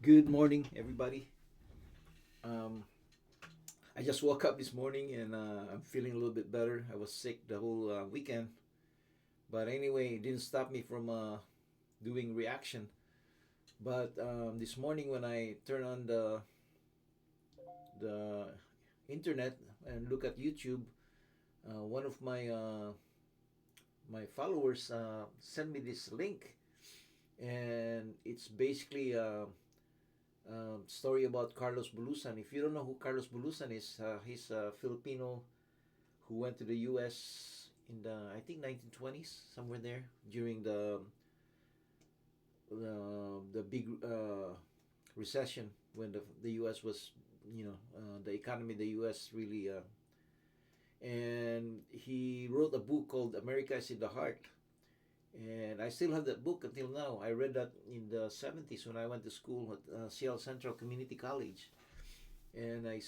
Good morning, everybody. Um, I just woke up this morning and I'm feeling a little bit better. I was sick the whole weekend, but anyway, it didn't stop me from doing reaction. But this morning, when I turn on the internet and look at YouTube, one of my followers sent me this link, and it's basically story about Carlos Bulosan. If you don't know who Carlos Bulosan is, he's a Filipino who went to the U.S. in the I think 1920s, somewhere there during the big recession when the U.S. was the economy of the U.S. really and he wrote a book called America is in the Heart. And I still have that book until now. I read that in the 70s when I went to school at Seattle Central Community College. And I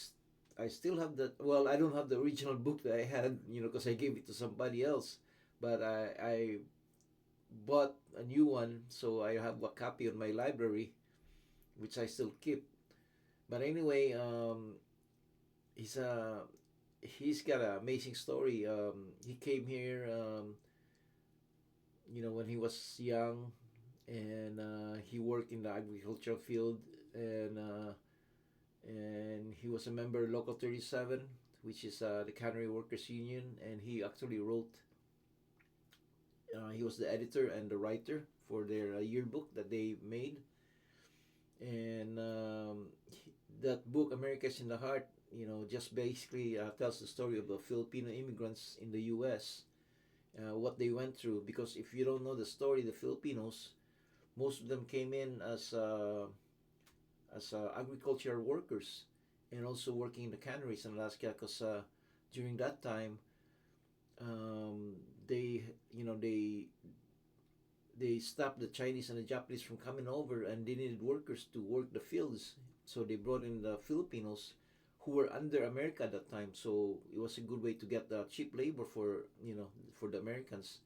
still have that. Well, I don't have the original book that I had, because I gave it to somebody else. But I bought a new one, so I have a copy on my library, which I still keep. But anyway, he's a he's got an amazing story. He came here, when he was young, and he worked in the agricultural field, and he was a member of Local 37, which is the Cannery Workers Union, and he actually wrote. He was the editor and the writer for their yearbook that they made, and that book, America's in the Heart, just basically tells the story of the Filipino immigrants in the U.S. What they went through. Because if you don't know the story, the Filipinos, most of them came in as agricultural workers and also working in the canneries in Alaska. Because during that time, they they stopped the Chinese and the Japanese from coming over, and they needed workers to work the fields. So they brought in the Filipinos who were under America at that time. So it was a good way to get the cheap labor for the Americans.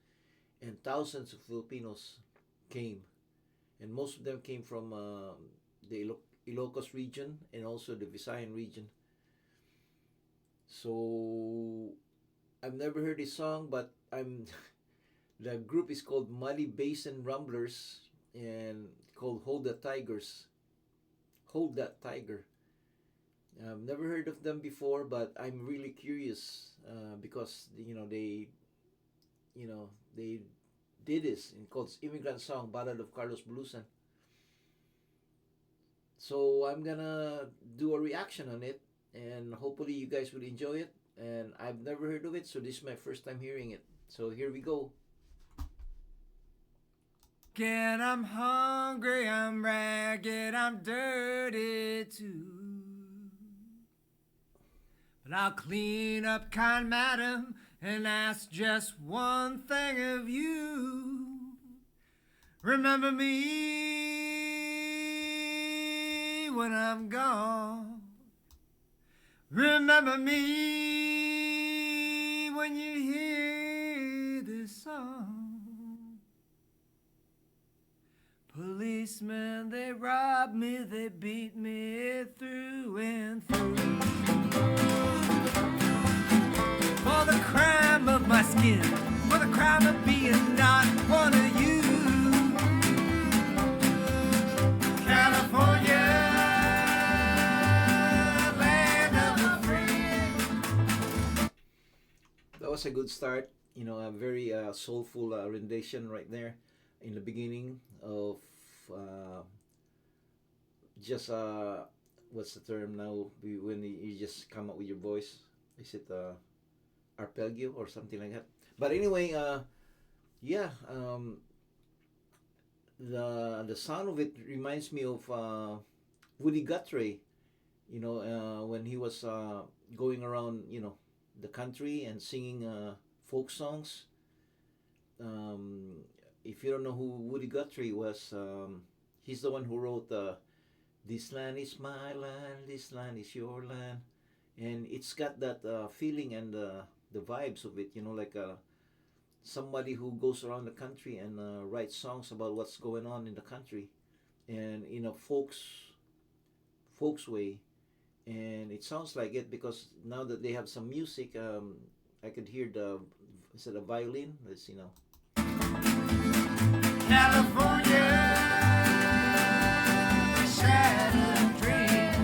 And thousands of Filipinos came, and most of them came from the Ilocos region and also the Visayan region. So I've never heard this song, but I'm the group is called Muddy Basin Ramblers and called Hold the Tigers. Hold That Tiger. I've never heard of them before, but I'm really curious because they did this and called Immigrant Song, Ballad of Carlos Bulosan. So I'm gonna do a reaction on it, and hopefully you guys will enjoy it. And I've never heard of it, so this is my first time hearing it. So here we go. Again, I'm hungry, I'm ragged, I'm dirty too. But I'll clean up, kind madam, and ask just one thing of you. Remember me when I'm gone. Remember me when you hear this song. Policemen, they robbed me, they beat me through and through. For the crime of my skin, for the crime of being not one of you. California, land of the free. That was a good start. A very soulful rendition right there in the beginning of just what's the term now when you just come up with your voice? Is it arpeggio or something like that? But anyway, yeah, the sound of it reminds me of Woody Guthrie. When he was going around, the country and singing folk songs. If you don't know who Woody Guthrie was, he's the one who wrote "This land is my land, this land is your land," and it's got that feeling and the vibes of it. Like somebody who goes around the country and writes songs about what's going on in the country, and in a folks folks way, and it sounds like it because now that they have some music, I could hear the is it a violin? Let's see now. California, shattered dream.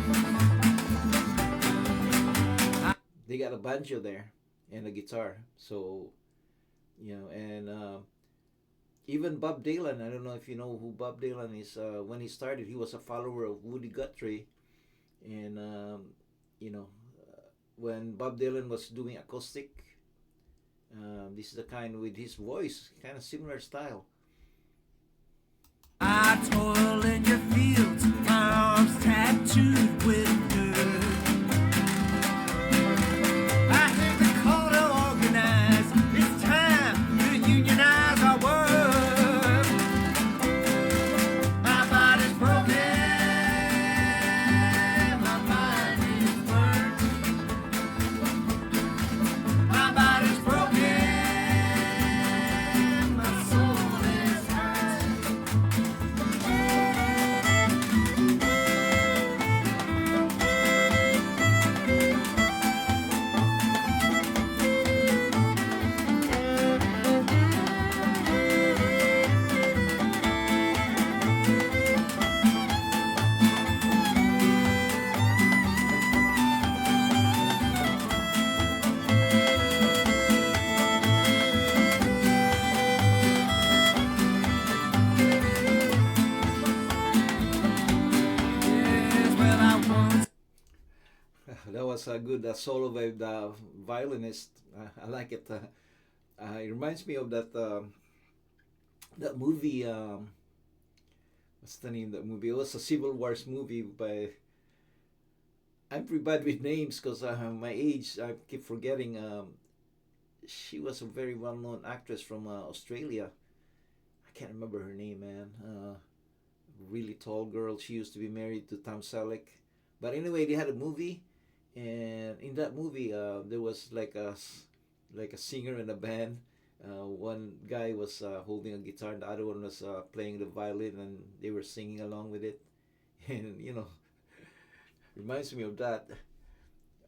They got a banjo there and a guitar, so and even Bob Dylan. I don't know if you know who Bob Dylan is. When he started, he was a follower of Woody Guthrie, and you know, when Bob Dylan was doing acoustic, this is the kind with his voice, kind of similar style. I toil in your fields, my arms tattooed with dirt. I hear the call to organize. It's time to unionize our work. My body's broken, my mind is burnt. My body's broken, my soul is hurt. Yes, well, I once That was a good solo by the violinist. I like it. It reminds me of that movie. What's the name of that movie? It was a Civil Wars movie by. I'm pretty bad with names because my age. I keep forgetting. She was a very well-known actress from Australia. I can't remember her name, man. Really tall girl. She used to be married to Tom Selleck. But anyway, they had a movie, and in that movie, there was like a singer and a band. One guy was holding a guitar, and the other one was playing the violin, and they were singing along with it. And reminds me of that.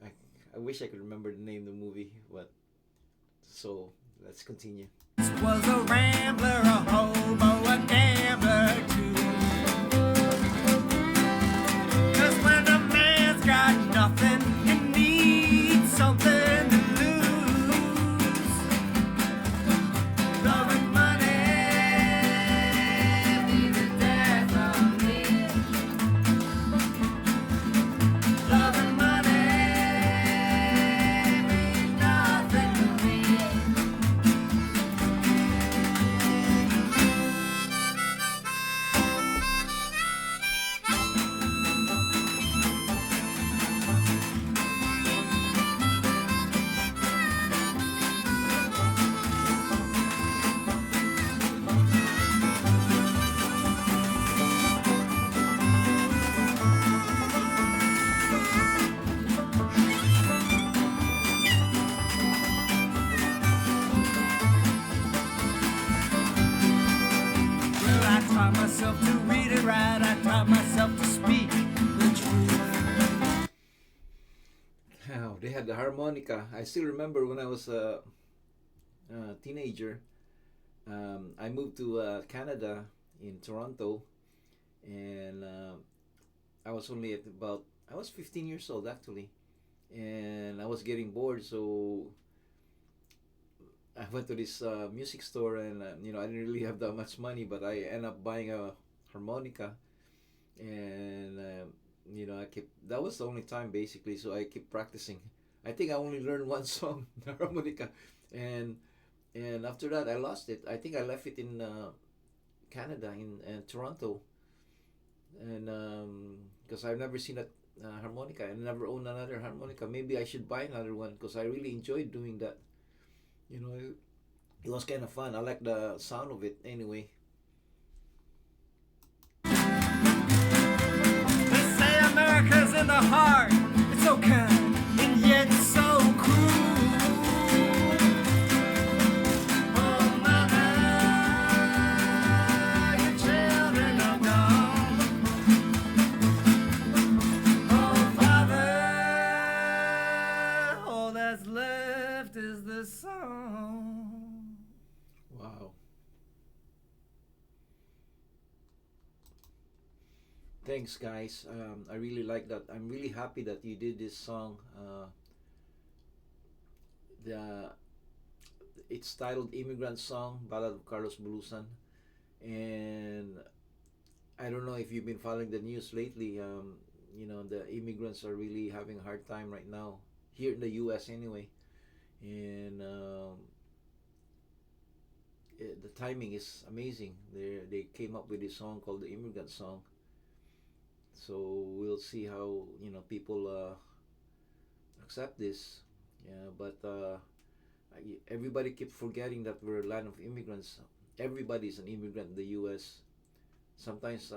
I wish I could remember the name of the movie, but so let's continue. was a rambler, a hobo, a gambler too. 'Cause when a man's got nothing, he needs something to lose. Love and money mean the death of me. Love and money mean nothing to me. Well, I taught myself to read and write. I taught myself to speak the truth. Oh, they had the harmonica. I still remember when I was a teenager. I moved to Canada in Toronto, and I was only I was 15 years old actually, and I was getting bored, so I went to this music store, and I didn't really have that much money, but I ended up buying a harmonica, and I kept that was the only time basically, so I kept practicing. I think I only learned one song, the harmonica, and after that I lost it. I think I left it in Canada in Toronto, and because I've never seen that harmonica, and never owned another harmonica. Maybe I should buy another one because I really enjoyed doing that. It was kind of fun. I like the sound of it anyway. They say America's in the heart. It's so kind and yet so cruel. Oh, mother, your children are gone. Thanks, guys. I really like that. I'm really happy that you did this song. The It's titled "Immigrant Song," Ballad of Carlos Bulosan, and I don't know if you've been following the news lately. The immigrants are really having a hard time right now here in the U.S. anyway, and the timing is amazing. They came up with this song called the "Immigrant Song," so we'll see how people accept this. Yeah, but everybody keeps forgetting that we're a land of immigrants. Everybody's an immigrant in the U.S. Sometimes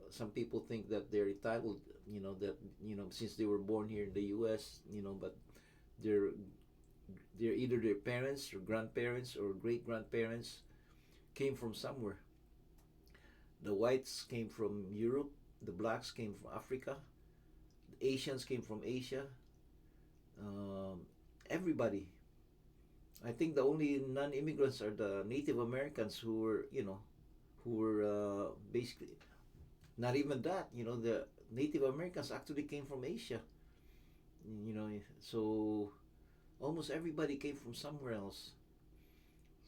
some people think that they're entitled, that since they were born here in the U.S., but they're they're either their parents or grandparents or great grandparents came from somewhere. The whites came from Europe, the blacks came from Africa, the Asians came from Asia. Um, Everybody. I think the only non-immigrants are the Native Americans who were basically not even that. The Native Americans actually came from Asia. So almost everybody came from somewhere else.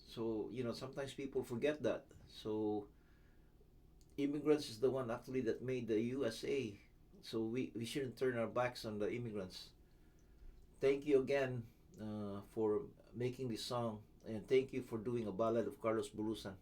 So sometimes people forget that. So immigrants is the one actually that made the USA. So we shouldn't turn our backs on the immigrants. Thank you again for making this song, and thank you for doing a ballad of Carlos Bulosan.